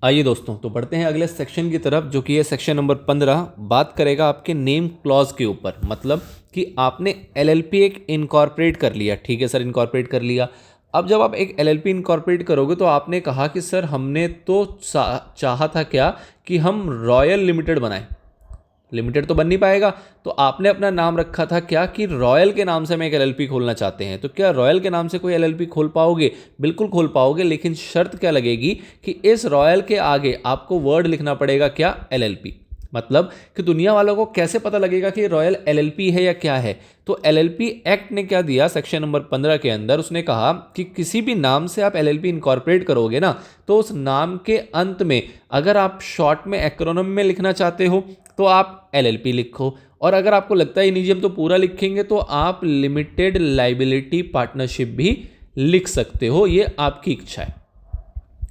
आइए दोस्तों, तो बढ़ते हैं अगले सेक्शन की तरफ, जो कि है सेक्शन नंबर 15। बात करेगा आपके नेम क्लॉज के ऊपर। मतलब कि आपने एलएलपी एक इनकॉर्पोरेट कर लिया। ठीक है सर, इनकॉर्पोरेट कर लिया। अब जब आप एक एलएलपी इनकॉर्पोरेट करोगे तो आपने कहा कि सर हमने तो चाहा था क्या कि हम रॉयल लिमिटेड बनाएं। लिमिटेड तो बन नहीं पाएगा, तो आपने अपना नाम रखा था क्या कि रॉयल के नाम से हम एक एलएलपी खोलना चाहते हैं। तो क्या रॉयल के नाम से कोई एलएलपी खोल पाओगे? बिल्कुल खोल पाओगे, लेकिन शर्त क्या लगेगी कि इस रॉयल के आगे आपको वर्ड लिखना पड़ेगा, क्या? एलएलपी। मतलब कि दुनिया वालों को कैसे पता लगेगा कि रॉयल एलएलपी है या क्या है? तो एलएलपी एक्ट ने क्या दिया सेक्शन नंबर 15 के अंदर, उसने कहा कि किसी भी नाम से आप एलएलपी इनकॉर्पोरेट करोगे ना, तो उस नाम के अंत में अगर आप शॉर्ट में एक्रोनिम में लिखना चाहते हो तो आप एलएलपी लिखो, और अगर आपको लगता है नहीं जी हम तो पूरा लिखेंगे, तो आप लिमिटेड लाइबिलिटी पार्टनरशिप भी लिख सकते हो। ये आपकी इच्छा है,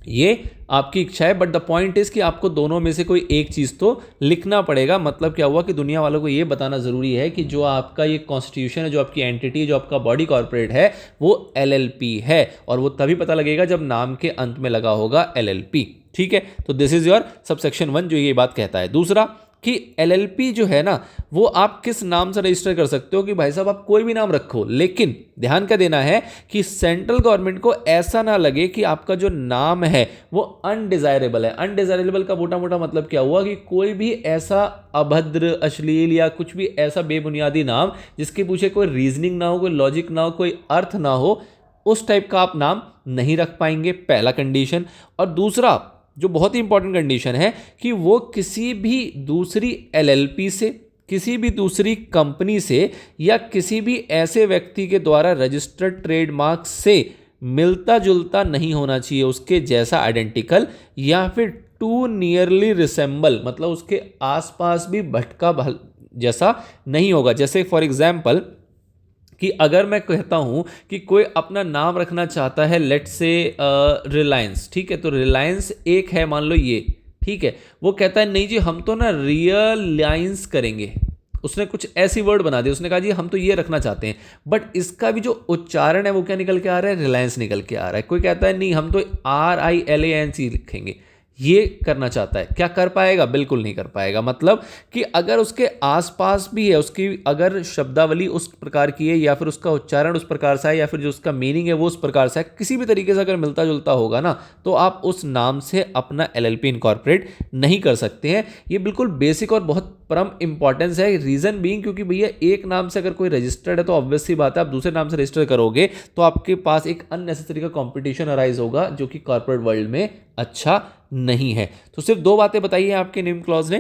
ये आपकी इच्छा है। बट द पॉइंट इज कि आपको दोनों में से कोई एक चीज़ तो लिखना पड़ेगा। मतलब क्या हुआ कि दुनिया वालों को ये बताना ज़रूरी है कि जो आपका ये कॉन्स्टिट्यूशन है, जो आपकी एंटिटी है, जो आपका बॉडी कॉर्पोरेट है, वो एलएलपी है। और वो तभी पता लगेगा जब नाम के अंत में लगा होगा एलएलपी। ठीक है, तो दिस इज योर सबसेक्शन 1 जो ये बात कहता है। दूसरा कि एलएलपी जो है ना, वो आप किस नाम से रजिस्टर कर सकते हो कि भाई साहब आप कोई भी नाम रखो, लेकिन ध्यान क्या देना है कि सेंट्रल गवर्नमेंट को ऐसा ना लगे कि आपका जो नाम है वो अनडिजायरेबल है। अनडिजायरेबल का मोटा मोटा मतलब क्या हुआ कि कोई भी ऐसा अभद्र, अश्लील या कुछ भी ऐसा बेबुनियादी नाम जिसके पीछे कोई रीजनिंग ना हो, कोई लॉजिक ना हो, कोई अर्थ ना हो, उस टाइप का आप नाम नहीं रख पाएंगे, पहला कंडीशन। और दूसरा जो बहुत ही इंपॉर्टेंट कंडीशन है कि वो किसी भी दूसरी एलएलपी से, किसी भी दूसरी कंपनी से या किसी भी ऐसे व्यक्ति के द्वारा रजिस्टर्ड ट्रेडमार्क से मिलता जुलता नहीं होना चाहिए, उसके जैसा आइडेंटिकल, या फिर टू नियरली रिसेंबल, मतलब उसके आसपास भी भटका जैसा नहीं होगा। जैसे फॉर एग्जाम्पल कि अगर मैं कहता हूं कि कोई अपना नाम रखना चाहता है, लेट से रिलायंस, ठीक है, तो रिलायंस एक है मान लो ये, ठीक है, वो कहता है नहीं जी हम तो ना रियलायंस करेंगे। उसने कुछ ऐसी वर्ड बना दी, उसने कहा जी हम तो ये रखना चाहते हैं, बट इसका भी जो उच्चारण है वो क्या निकल के आ रहा है? रिलायंस निकल के आ रहा है। कोई कहता है नहीं हम तो RILANC लिखेंगे, ये करना चाहता है, क्या कर पाएगा? बिल्कुल नहीं कर पाएगा। मतलब कि अगर उसके आसपास भी है, उसकी अगर शब्दावली उस प्रकार की है, या फिर उसका उच्चारण उस प्रकार से है, या फिर जो उसका मीनिंग है वो उस प्रकार से है, किसी भी तरीके से अगर मिलता जुलता होगा ना, तो आप उस नाम से अपना एलएलपी इनकॉर्पोरेट नहीं कर सकते हैं। ये बिल्कुल बेसिक और बहुत परम इंपॉर्टेंस है। रीजन बीइंग क्योंकि भैया एक नाम से अगर कोई रजिस्टर्ड है तो ऑब्वियस सी बात है आप दूसरे नाम से रजिस्टर करोगे तो आपके पास एक अननेसेसरी का कंपटीशन अराइज होगा, जो कि कॉर्पोरेट वर्ल्ड में अच्छा नहीं है। तो सिर्फ दो बातें बताई हैं आपके नेम क्लॉज ने।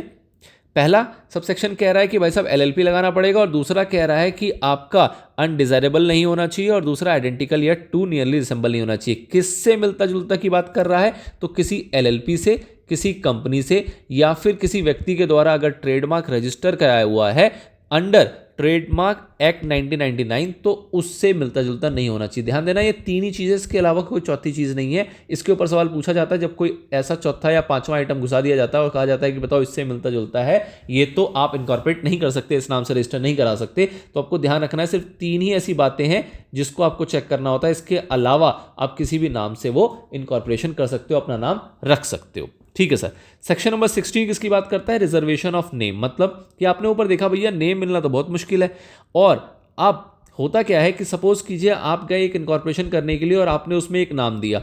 पहला सबसेक्शन कह रहा है कि भाई साहब एलएलपी लगाना पड़ेगा, और दूसरा कह रहा है कि आपका अनडिजायरेबल नहीं होना चाहिए, और दूसरा आइडेंटिकल या टू नियरली रिसेंबल नहीं होना चाहिए। किससे मिलता जुलता की बात कर रहा है? तो किसी एलएलपी से, किसी कंपनी से, या फिर किसी व्यक्ति के द्वारा अगर ट्रेडमार्क रजिस्टर कराया हुआ है अंडर ट्रेडमार्क एक्ट 1999, तो उससे मिलता जुलता नहीं होना चाहिए। ध्यान देना, ये तीन ही चीज़ें, इसके अलावा कोई चौथी चीज़ नहीं है। इसके ऊपर सवाल पूछा जाता है जब कोई ऐसा चौथा या पांचवा आइटम घुसा दिया जाता है और कहा जाता है कि बताओ इससे मिलता जुलता है, ये तो आप इनकॉर्पोरेट नहीं कर सकते, इस नाम से रजिस्टर नहीं करा सकते। तो आपको ध्यान रखना है, सिर्फ तीन ही ऐसी बातें हैं जिसको आपको चेक करना होता है। इसके अलावा आप किसी भी नाम से वो इनकॉर्पोरेशन कर सकते हो, अपना नाम रख सकते हो। ठीक है सर। सेक्शन नंबर 16 किसकी बात करता है? Reservation of name. मतलब कि आपने ऊपर देखा भैया नेम मिलना तो बहुत मुश्किल है, और अब होता क्या है कि सपोज कीजिए आप गए एक इनकॉर्पोरेशन करने के लिए और आपने उसमें एक नाम दिया।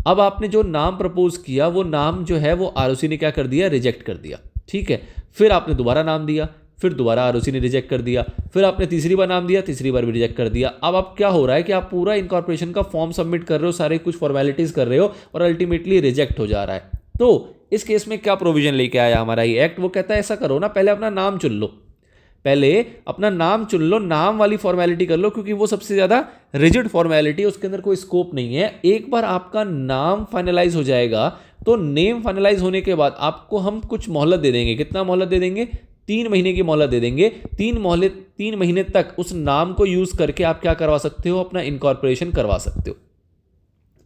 अब आपने जो नाम प्रपोज किया वो नाम जो है वो आरओसी ने क्या कर दिया? रिजेक्ट कर दिया। ठीक है, फिर आपने दोबारा नाम दिया, फिर दोबारा आरओसी ने रिजेक्ट कर दिया, फिर आपने तीसरी बार नाम दिया, तीसरी बार भी रिजेक्ट कर दिया। अब आप क्या हो रहा है कि आप पूरा इनकॉर्पोरेशन का फॉर्म सबमिट कर रहे हो, सारे कुछ फॉर्मेलिटीज कर रहे हो, और अल्टीमेटली रिजेक्ट हो जा रहा है। तो इस केस में क्या प्रोविजन लेके आया हमारा ये एक्ट? वो कहता है ऐसा करो ना, पहले अपना नाम चुन लो, पहले अपना नाम चुन लो, नाम वाली फॉर्मेलिटी कर लो, क्योंकि वो सबसे ज्यादा रिजिड फॉर्मेलिटी है, उसके अंदर कोई स्कोप नहीं है। एक बार आपका नाम फाइनलाइज हो जाएगा तो नेम फाइनलाइज होने के बाद आपको हम कुछ मोहलत दे देंगे। कितना मोहलत दे देंगे? 3 महीने की मोहलत दे देंगे। 3 महीने तक उस नाम को यूज करके आप क्या करवा सकते हो? अपना इनकॉर्पोरेशन करवा सकते हो।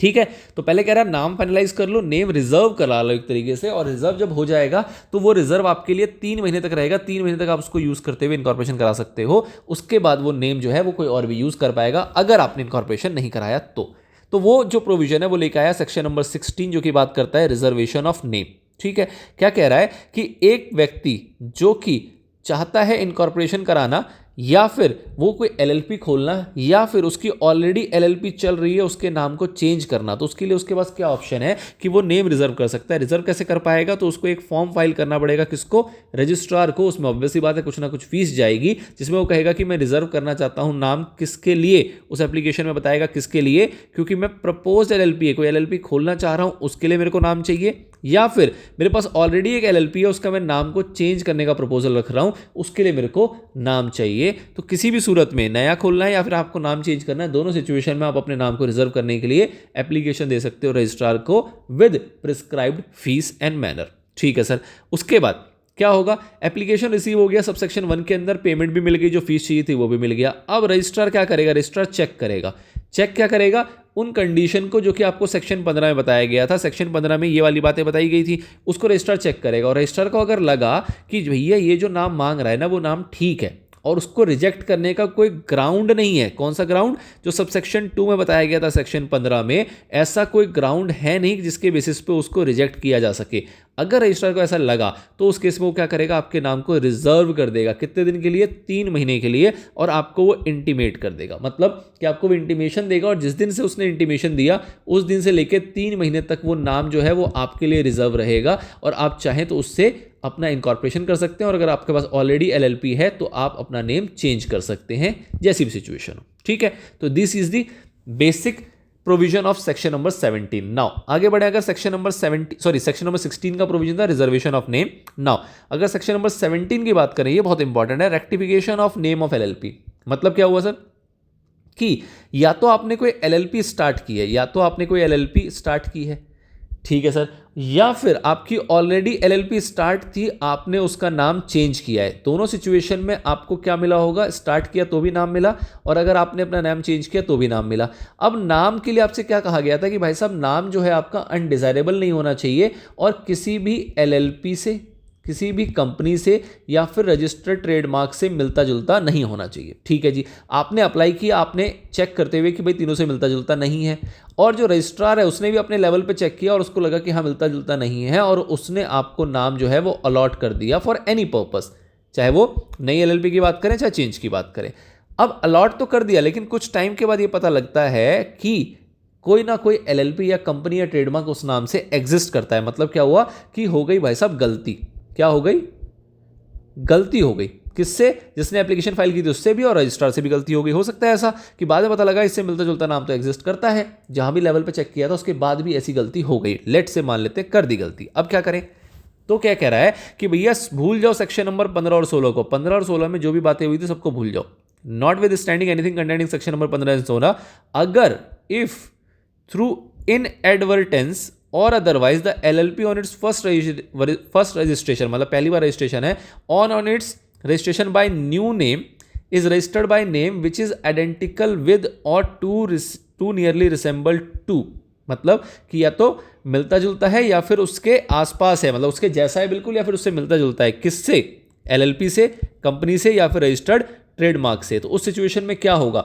ठीक है, तो पहले कह रहा है नाम फाइनलाइज कर लो, नेम रिजर्व करा लो एक तरीके से, और रिजर्व जब हो जाएगा तो वो रिजर्व आपके लिए 3 महीने तक रहेगा। 3 महीने तक आप उसको यूज करते हुए इनकॉर्पोरेशन करा सकते हो। उसके बाद वो नेम जो है वो कोई और भी यूज कर पाएगा अगर आपने इनकॉर्पोरेशन नहीं कराया तो। तो वो जो प्रोविजन है वो लेकर आया सेक्शन नंबर 16 जो कि बात करता है रिजर्वेशन ऑफ नेम। ठीक है, क्या कह रहा है कि एक व्यक्ति जो कि चाहता है इनकॉर्पोरेशन कराना या फिर वो कोई एलएलपी खोलना या फिर उसकी ऑलरेडी एलएलपी चल रही है उसके नाम को चेंज करना, तो उसके लिए उसके पास क्या ऑप्शन है कि वो नेम रिजर्व कर सकता है। रिजर्व कैसे कर पाएगा, तो उसको एक फॉर्म फाइल करना पड़ेगा, किसको, रजिस्ट्रार को। उसमें ऑब्वियस सी बात है कुछ ना कुछ फीस जाएगी, जिसमें वो कहेगा कि मैं रिजर्व करना चाहता हूं नाम, किसके लिए, उस एप्लीकेशन में बताएगा किसके लिए, क्योंकि मैं प्रपोज एलएलपी है, कोई एलएलपी खोलना चाह रहा हूं, उसके लिए मेरे को नाम चाहिए, या फिर मेरे पास ऑलरेडी एक एलएलपी है उसका मैं नाम को चेंज करने का प्रपोजल रख रहा हूं, उसके लिए मेरे को नाम चाहिए। तो किसी भी सूरत में नया खोलना है या फिर आपको नाम चेंज करना है, दोनों सिचुएशन में आप अपने नाम को रिजर्व करने के लिए एप्लीकेशन दे सकते हो रजिस्ट्रार को with prescribed fees and manner. ठीक है सर, उसके बाद क्या होगा, एप्लीकेशन रिसीव हो गया, सबसेक्शन 1 के अंदर पेमेंट भी मिल गई, जो फीस चाहिए थी वो भी मिल गया। अब रजिस्ट्रार क्या करेगा, रजिस्ट्रार चेक करेगा। चेक क्या करेगा, उन कंडीशन को जो कि आपको सेक्शन 15 में बताया गया था, सेक्शन 15 में ये वाली बातें बताई गई थी, उसको रजिस्ट्रार चेक करेगा। और रजिस्ट्रार को अगर लगा कि भैया ये जो नाम मांग रहा है ना वो नाम ठीक है और उसको रिजेक्ट करने का कोई ग्राउंड नहीं है, कौन सा ग्राउंड, जो सब सेक्शन 2 में बताया गया था सेक्शन 15 में, ऐसा कोई ग्राउंड है नहीं जिसके बेसिस पे उसको रिजेक्ट किया जा सके। अगर रजिस्ट्रार को ऐसा लगा तो उस केस में वो क्या करेगा, आपके नाम को रिजर्व कर देगा। कितने दिन के लिए, 3 महीने के लिए, और आपको वो इंटीमेट कर देगा, मतलब कि आपको वो इंटीमेशन देगा और जिस दिन से उसने इंटीमेशन दिया उस दिन से लेकर 3 महीने तक वो नाम जो है वो आपके लिए रिजर्व रहेगा और आप चाहें तो उससे अपना इनकॉर्पोरेशन कर सकते हैं। और अगर आपके पास ऑलरेडी एलएलपी है तो आप अपना नेम चेंज कर सकते हैं जैसी भी सिचुएशन हो। ठीक है, तो this is the basic provision of section number 17। Now आगे बढ़े, अगर सेक्शन नंबर 16 का प्रोविजन था रिजर्वेशन ऑफ नेम। नाउ अगर सेक्शन नंबर 17 की बात करें, ये बहुत इंपॉर्टेंट है, rectification of name of LLP. मतलब क्या हुआ सर कि या तो आपने कोई एलएलपी स्टार्ट की है, ठीक है सर, या फिर आपकी ऑलरेडी एलएलपी स्टार्ट थी, आपने उसका नाम चेंज किया है। दोनों सिचुएशन में आपको क्या मिला होगा, स्टार्ट किया तो भी नाम मिला और अगर आपने अपना नाम चेंज किया तो भी नाम मिला। अब नाम के लिए आपसे क्या कहा गया था कि भाई साहब नाम जो है आपका अनडिजायरेबल नहीं होना चाहिए और किसी भी एलएलपी से, किसी भी कंपनी से या फिर रजिस्टर्ड ट्रेडमार्क से मिलता जुलता नहीं होना चाहिए। ठीक है जी, आपने अप्लाई किया, आपने चेक करते हुए कि भाई तीनों से मिलता जुलता नहीं है, और जो रजिस्ट्रार है उसने भी अपने लेवल पे चेक किया और उसको लगा कि हाँ मिलता जुलता नहीं है, और उसने आपको नाम जो है वो अलॉट कर दिया फॉर एनी पर्पस, चाहे वो नई एलएलपी की बात करें चाहे चेंज की बात करें। अब अलॉट तो कर दिया, लेकिन कुछ टाइम के बाद ये पता लगता है कि कोई ना कोई एलएलपी या कंपनी या ट्रेडमार्क उस नाम से एग्जिस्ट करता है। मतलब क्या हुआ कि हो गई भाई साहब गलती, क्या हो गई, गलती हो गई, किससे, जिसने एप्लीकेशन फाइल की थी उससे भी और रजिस्ट्रार से भी गलती हो गई। हो सकता है ऐसा कि बाद में पता लगा इससे मिलता जुलता नाम तो एग्जिस्ट करता है, जहां भी लेवल पे चेक किया था उसके बाद भी ऐसी गलती हो गई, लेट से मान लेते कर दी गलती। अब क्या करें, तो क्या कह रहा है कि भैया भूल जाओ सेक्शन नंबर 15 और 16 को, 15 और 16 में जो भी बातें हुई थी सबको भूल जाओ, not with standing anything containing section number 15 and 16। अगर इफ थ्रू इनएडवर्टेंस और otherwise the LLP on it's first registration, मतलब पहली बार रजिस्ट्रेशन है, on it's registration bye new name is registered by name which is identical with और to nearly resemble to, मतलब कि या तो मिलता जुलता है या फिर उसके आसपास है, मतलब उसके जैसा है बिल्कुल या फिर उससे मिलता जुलता है, किससे, एलएलपी से, कंपनी से या फिर रजिस्टर्ड ट्रेडमार्क से। तो उस सिचुएशन में क्या होगा,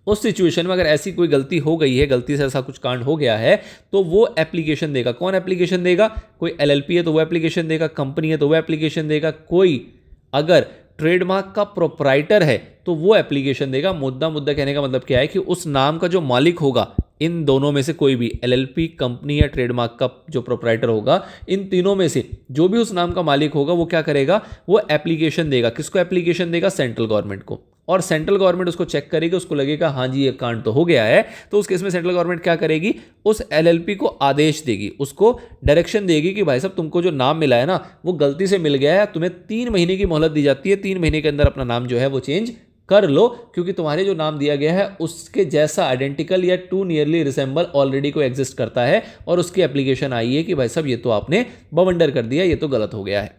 उस सिचुएशन में अगर ऐसी कोई गलती हो गई है, गलती से ऐसा कुछ कांड हो गया है, तो वो एप्लीकेशन देगा। कौन एप्लीकेशन देगा, कोई एलएलपी है तो वो एप्लीकेशन देगा, कंपनी है तो वो एप्लीकेशन देगा, कोई अगर ट्रेडमार्क का प्रोप्राइटर है तो वो एप्लीकेशन देगा। मुद्दा कहने का मतलब क्या है कि उस नाम का जो मालिक होगा, इन दोनों में से कोई भी, एलएलपी, कंपनी या ट्रेडमार्क का जो प्रोप्राइटर होगा, इन तीनों में से जो भी उस नाम का मालिक होगा वो क्या करेगा, वो एप्लीकेशन देगा। किसको एप्लीकेशन देगा, सेंट्रल गवर्नमेंट को, और सेंट्रल गवर्नमेंट उसको चेक करेगी, उसको लगेगा हाँ जी ये कांड तो हो गया है, तो उस केस में सेंट्रल गवर्नमेंट क्या करेगी, उस एलएलपी को आदेश देगी, उसको डायरेक्शन देगी कि भाई साहब तुमको जो नाम मिला है ना वो गलती से मिल गया है, तुम्हें 3 महीने की मोहलत दी जाती है, 3 महीने के अंदर अपना नाम जो है वो चेंज कर लो, क्योंकि तुम्हारे जो नाम दिया गया है उसके जैसा आइडेंटिकल या टू नियरली रिसेंबल ऑलरेडी को एग्जिस्ट करता है, और उसकी एप्लीकेशन आई है कि भाई साहब ये तो आपने बवंडर कर दिया, ये तो गलत हो गया है।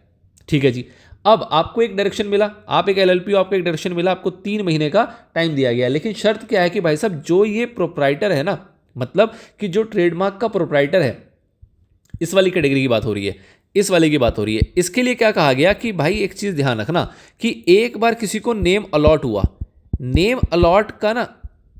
ठीक है जी, अब आपको एक डायरेक्शन मिला, आप एक एलएलपी हो, आपको एक डायरेक्शन मिला, आपको 3 महीने का टाइम दिया गया, लेकिन शर्त क्या है कि भाई साहब जो ये प्रोप्राइटर है ना, मतलब कि जो ट्रेडमार्क का प्रोप्राइटर है, इस वाली कैटेगरी की बात हो रही है, इस वाले की बात हो रही है, इसके लिए क्या कहा गया कि भाई एक चीज ध्यान रखना कि एक बार किसी को नेम अलॉट हुआ, नेम अलॉट का ना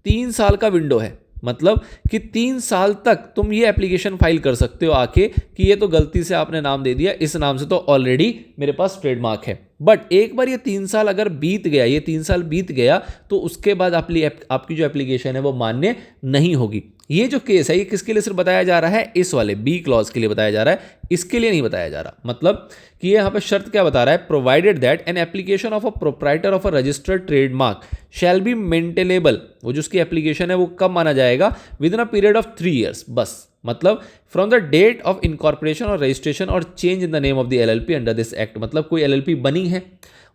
3 साल का विंडो है, मतलब कि 3 साल तक तुम ये एप्लीकेशन फाइल कर सकते हो आके कि ये तो गलती से आपने नाम दे दिया, इस नाम से तो ऑलरेडी मेरे पास ट्रेडमार्क है। बट एक बार ये 3 साल अगर बीत गया, ये 3 साल बीत गया, तो उसके बाद आपकी जो एप्लीकेशन है वो मान्य नहीं होगी। ये जो केस है ये किसके लिए सिर्फ बताया जा रहा है, इस वाले बी क्लॉज के लिए बताया जा रहा है, इसके लिए नहीं बताया जा रहा। मतलब कि ये यहाँ पे शर्त क्या बता रहा है, provided that an application of a proprietor of a registered trademark shall be maintainable, वो जो उसकी एप्लीकेशन है वो कब माना जाएगा, within a period of 3 years बस। मतलब from the date of incorporation और रजिस्ट्रेशन और change in the name of the LLP under this act. मतलब कोई एलएलपी बनी है,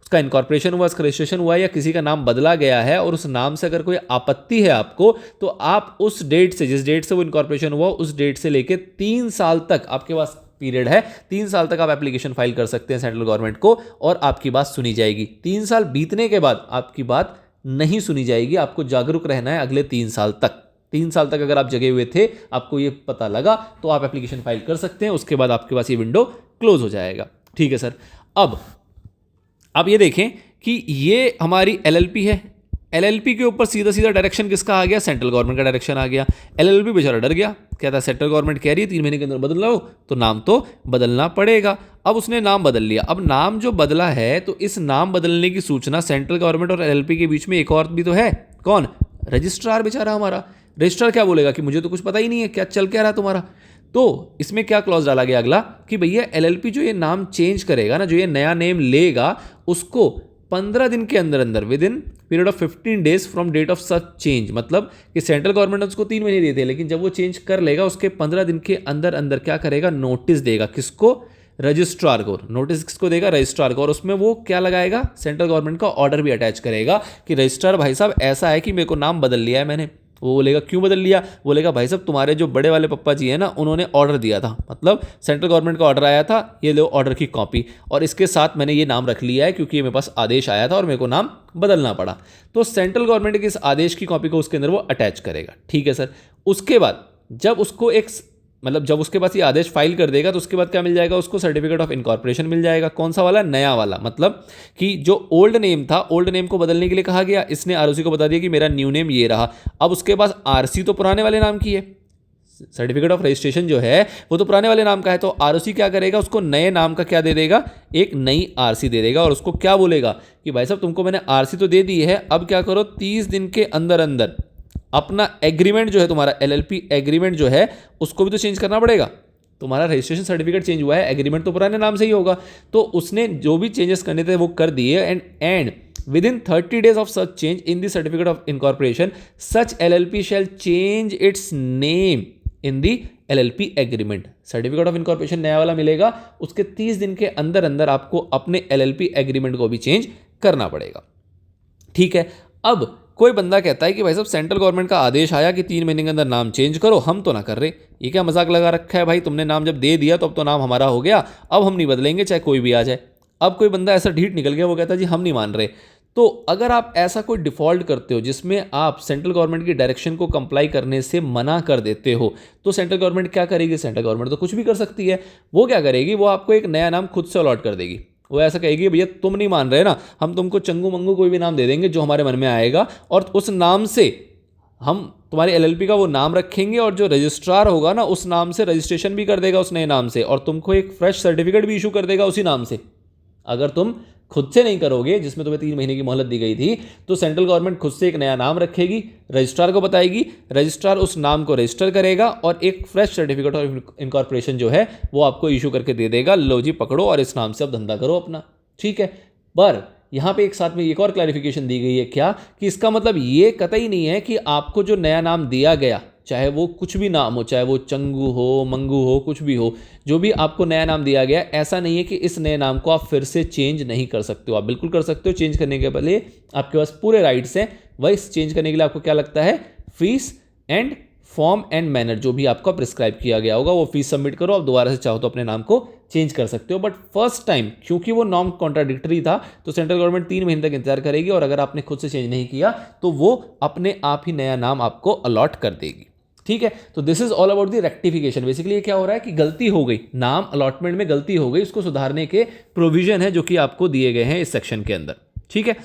उसका इनकॉर्पोरेशन हुआ, उसका रजिस्ट्रेशन हुआ, या किसी का नाम बदला गया है और उस नाम से अगर कोई आपत्ति है आपको, तो आप उस डेट से, जिस डेट से वो इनकॉर्पोरेशन हुआ, उस डेट से लेके 3 साल तक आपके पास पीरियड है। 3 साल तक आप एप्लीकेशन फाइल कर सकते हैं सेंट्रल गवर्नमेंट को और आपकी बात सुनी जाएगी। 3 साल बीतने के बाद आपकी बात नहीं सुनी जाएगी। आपको जागरूक रहना है अगले 3 साल तक। 3 साल तक अगर आप जगे हुए थे, आपको ये पता लगा, तो आप एप्लीकेशन फाइल कर सकते हैं। उसके बाद आपके पास ये विंडो क्लोज हो जाएगा। ठीक है सर। अब आप ये देखें कि ये हमारी एलएलपी है। एलएलपी के ऊपर सीधा सीधा डायरेक्शन किसका आ गया, सेंट्रल गवर्नमेंट का डायरेक्शन आ गया। एलएलपी बेचारा डर गया, कहता सेंट्रल गवर्नमेंट कह रही है 3 महीने के अंदर बदल लो, तो नाम तो बदलना पड़ेगा। अब उसने नाम बदल लिया। अब नाम जो बदला है, तो इस नाम बदलने की सूचना सेंट्रल गवर्नमेंट और एलएलपी के बीच में एक और भी तो है, कौन, रजिस्ट्रार बेचारा हमारा। रजिस्ट्रार क्या बोलेगा कि मुझे तो कुछ पता ही नहीं है, क्या चल क्या रहा तुम्हारा। तो इसमें क्या क्लॉज डाला गया अगला कि भैया एलएलपी जो ये नाम चेंज करेगा ना, जो ये नया नेम लेगा, उसको 15 दिन के अंदर अंदर, within period of 15 days from date of such change. मतलब कि सेंट्रल गवर्नमेंट ने उसको 3 महीने दिए थे, लेकिन जब वो चेंज कर लेगा उसके 15 दिन के अंदर अंदर क्या करेगा, नोटिस देगा। किसको, रजिस्ट्रार को। नोटिस किसको देगा, रजिस्ट्रार को। और उसमें वो क्या लगाएगा, सेंट्रल गवर्नमेंट का ऑर्डर भी अटैच करेगा कि रजिस्ट्रार भाई साहब ऐसा है कि मेरे को नाम बदल लिया है मैंने। वो बोलेगा क्यों बदल लिया, बोलेगा भाई साहब तुम्हारे जो बड़े वाले पप्पा जी हैं ना, उन्होंने ऑर्डर दिया था, मतलब सेंट्रल गवर्नमेंट का ऑर्डर आया था, ये लो ऑर्डर की कॉपी, और इसके साथ मैंने ये नाम रख लिया है क्योंकि ये मेरे पास आदेश आया था और मेरे को नाम बदलना पड़ा। तो सेंट्रल गवर्नमेंट के इस आदेश की कॉपी को उसके अंदर वो अटैच करेगा। ठीक है सर। उसके बाद जब उसको जब उसके पास ये आदेश फाइल कर देगा, तो उसके बाद क्या मिल जाएगा उसको, सर्टिफिकेट ऑफ इनकॉर्पोरेशन मिल जाएगा। कौन सा वाला, नया वाला। मतलब कि जो ओल्ड नेम था, ओल्ड नेम को बदलने के लिए कहा गया, इसने आरओसी को बता दिया कि मेरा न्यू नेम ये रहा। अब उसके पास आरसी तो पुराने वाले नाम की है, सर्टिफिकेट ऑफ रजिस्ट्रेशन जो है वो तो पुराने वाले नाम का है। तो आरओसी क्या करेगा, उसको नए नाम का क्या दे देगा, एक नई आरसी दे देगा। और उसको क्या बोलेगा कि भाई साहब तुमको मैंने आरसी तो दे दी है, अब क्या करो 30 दिन के अंदर अंदर अपना एग्रीमेंट जो है, तुम्हारा एलएलपी एग्रीमेंट जो है, उसको भी तो चेंज करना पड़ेगा। तुम्हारा रजिस्ट्रेशन सर्टिफिकेट चेंज हुआ है, एग्रीमेंट तो पुराने नाम से ही होगा। तो उसने जो भी चेंजेस करने थे वो कर दिए। And with in 30 days of such change in the certificate of incorporation such LLP shell change it's name in the LLP agreement. Certificate of incorporation नया वाला मिलेगा, उसके 30 दिन के अंदर अंदर आपको अपने एलएलपी एग्रीमेंट को भी चेंज करना पड़ेगा। ठीक है। अब कोई बंदा कहता है कि भाई साहब सेंट्रल गवर्नमेंट का आदेश आया कि 3 महीने के अंदर नाम चेंज करो, हम तो ना कर रहे, ये क्या मजाक लगा रखा है भाई, तुमने नाम जब दे दिया तो अब तो नाम हमारा हो गया, अब हम नहीं बदलेंगे चाहे कोई भी आ जाए। अब कोई बंदा ऐसा ढीठ निकल गया, वो कहता है जी हम नहीं मान रहे। तो अगर आप ऐसा कोई डिफ़ॉल्ट करते हो जिसमें आप सेंट्रल गवर्नमेंट की डायरेक्शन को कंप्लाई करने से मना कर देते हो, तो सेंट्रल गवर्नमेंट क्या करेगी, सेंट्रल गवर्नमेंट तो कुछ भी कर सकती है। वो क्या करेगी, वो आपको एक नया नाम खुद से अलॉट कर देगी। वो ऐसा कहेगी भैया तुम नहीं मान रहे ना, हम तुमको चंगू मंगू कोई भी नाम दे देंगे जो हमारे मन में आएगा, और उस नाम से हम तुम्हारे एलएलपी का वो नाम रखेंगे, और जो रजिस्ट्रार होगा ना उस नाम से रजिस्ट्रेशन भी कर देगा उस नए नाम से, और तुमको एक फ्रेश सर्टिफिकेट भी इशू कर देगा उसी नाम से। अगर तुम खुद से नहीं करोगे, जिसमें तुम्हें 3 महीने की मोहलत दी गई थी, तो सेंट्रल गवर्नमेंट खुद से एक नया नाम रखेगी, रजिस्ट्रार को बताएगी, रजिस्ट्रार उस नाम को रजिस्टर करेगा, और एक फ्रेश सर्टिफिकेट ऑफ इनकॉर्पोरेशन जो है वो आपको इशू करके दे देगा, लो जी पकड़ो और इस नाम से अब धंधा करो अपना। ठीक है। पर यहाँ पे एक साथ में एक और क्लैरिफिकेशन दी गई है, क्या कि इसका मतलब ये कतई नहीं है कि आपको जो नया नाम दिया गया, चाहे वो कुछ भी नाम हो, चाहे वो चंगू हो, मंगू हो, कुछ भी हो, जो भी आपको नया नाम दिया गया, ऐसा नहीं है कि इस नए नाम को आप फिर से चेंज नहीं कर सकते हो। आप बिल्कुल कर सकते हो। चेंज करने के पहले आपके पास पूरे राइट्स हैं। वही चेंज करने के लिए आपको क्या लगता है, fees and form and manner, जो भी आपका प्रिस्क्राइब किया गया होगा वो फीस सबमिट करो। आप दोबारा से चाहो तो अपने नाम को चेंज कर सकते हो। बट फर्स्ट टाइम क्योंकि वो नॉन कॉन्ट्राडिक्टरी था, तो सेंट्रल गवर्नमेंट 3 महीने तक इंतजार करेगी, और अगर आपने खुद से चेंज नहीं किया तो वो अपने आप ही नया नाम आपको अलॉट कर देगी। ठीक है। तो this is all about the rectification. Basically ये क्या हो रहा है कि गलती हो गई, नाम अलॉटमेंट में गलती हो गई, उसको सुधारने के प्रोविजन है जो कि आपको दिए गए हैं इस सेक्शन के अंदर। ठीक है।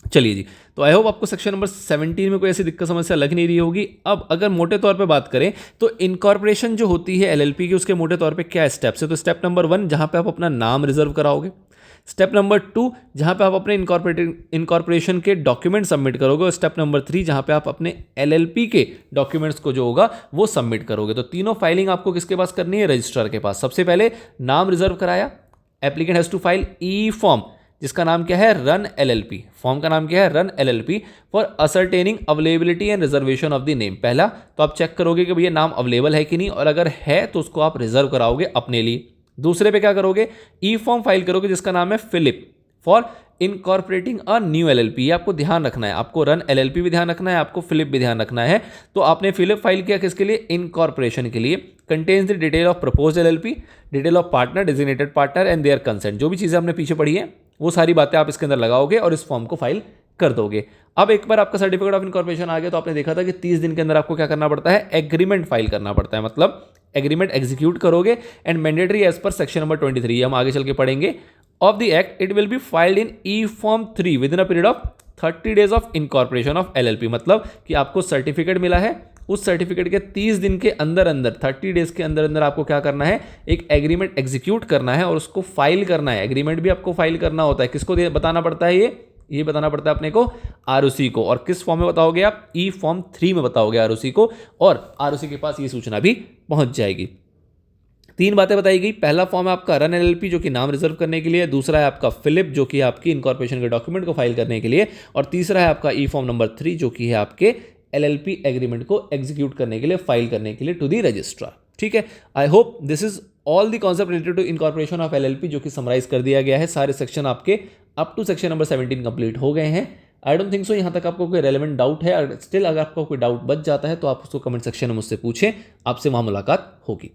चलिए जी, तो आई होप आपको सेक्शन नंबर 17 में कोई ऐसी दिक्कत समस्या लग नहीं रही होगी। अब अगर मोटे तौर पे बात करें तो इनकॉर्पोरेशन जो होती है एलएलपी की, उसके मोटे तौर पे क्या स्टेप्स है। तो स्टेप नंबर 1 जहाँ पे आप अपना नाम रिजर्व कराओगे, स्टेप नंबर 2 जहाँ पे आप अपने इनकॉर्पोरेशन के डॉक्यूमेंट सबमिट करोगे, और स्टेप नंबर 3 जहाँ पे आप अपने एलएलपी के डॉक्यूमेंट्स को जो होगा वो सबमिट करोगे। तो तीनों फाइलिंग आपको किसके पास करनी है, रजिस्ट्रार के पास। सबसे पहले नाम रिजर्व कराया, applicant has to file E form जिसका नाम क्या है, रन एलएलपी। फॉर्म का नाम क्या है, run LLP for ascertaining availability and reservation of the name. पहला तो आप चेक करोगे कि भैया नाम अवेलेबल है कि नहीं, और अगर है तो उसको आप रिजर्व कराओगे अपने लिए। दूसरे पे क्या करोगे, ई फॉर्म फाइल करोगे जिसका नाम है FiLLiP for incorporating a new LLP. ये आपको ध्यान रखना है, आपको रन एलएलपी भी ध्यान रखना है, आपको फिलिप भी ध्यान रखना है। तो आपने फिलिप फाइल किया किसके लिए, इनकॉर्पोरेशन के लिए। Contains the detail of propose LLP, detail of partner, designated partner and their consent. जो भी चीज़ें हमने पीछे पढ़ी है वो सारी बातें आप इसके अंदर लगाओगे और इस फॉर्म को फाइल कर दोगे। अब एक बार आपका सर्टिफिकेट ऑफ इनकॉर्पोरेशन आ गया तो आपने देखा था कि 30 दिन के अंदर आपको क्या करना पड़ता है, एग्रीमेंट फाइल करना पड़ता है, मतलब एग्रीमेंट एग्जीक्यूट करोगे। And mandatory as per section number 23, हम आगे चल के पढ़ेंगे, of the act it will be filed in E form 3 within a period of 30 days of incorporation of LLP. मतलब कि आपको सर्टिफिकेट मिला है, उस सर्टिफिकेट के 30 दिन के अंदर अंदर, 30 डेज के अंदर अंदर आपको क्या करना है, एक एग्रीमेंट एग्जीक्यूट करना है और उसको फाइल करना है। एग्रीमेंट भी आपको फाइल करना होता है, किसको बताना पड़ता है, ये बताना पड़ता है अपने को, आरओसी को। और किस फॉर्म में बताओगे आप, ई फॉर्म 3 में बताओगे आरओसी को, और आरओसी के पास ये सूचना भी पहुंच जाएगी। 3 बातें बताई गई। पहला फॉर्म है आपका रन एलएलपी जो कि नाम रिजर्व करने के लिए, दूसरा है आपका फिलिप जो कि आपकी इनकॉर्पोरेशन के डॉक्यूमेंट को फाइल करने के लिए, और तीसरा है आपका ई फॉर्म नंबर 3 जो कि है आपके एलएलपी एग्रीमेंट को एग्जीक्यूट करने के लिए, फाइल करने के लिए टू दी रजिस्ट्रार। ठीक है, I hope this is all the concept related to incorporation of LLP जो कि समराइज कर दिया गया है। सारे सेक्शन आपके up to section number 17 complete हो गए हैं। आई डोंट थिंक सो यहाँ तक आपको कोई रेलेवेंट डाउट है। स्टिल अगर आपको कोई डाउट बच जाता है तो आप उसको कमेंट सेक्शन में मुझसे पूछें, आपसे वहाँ मुलाकात होगी।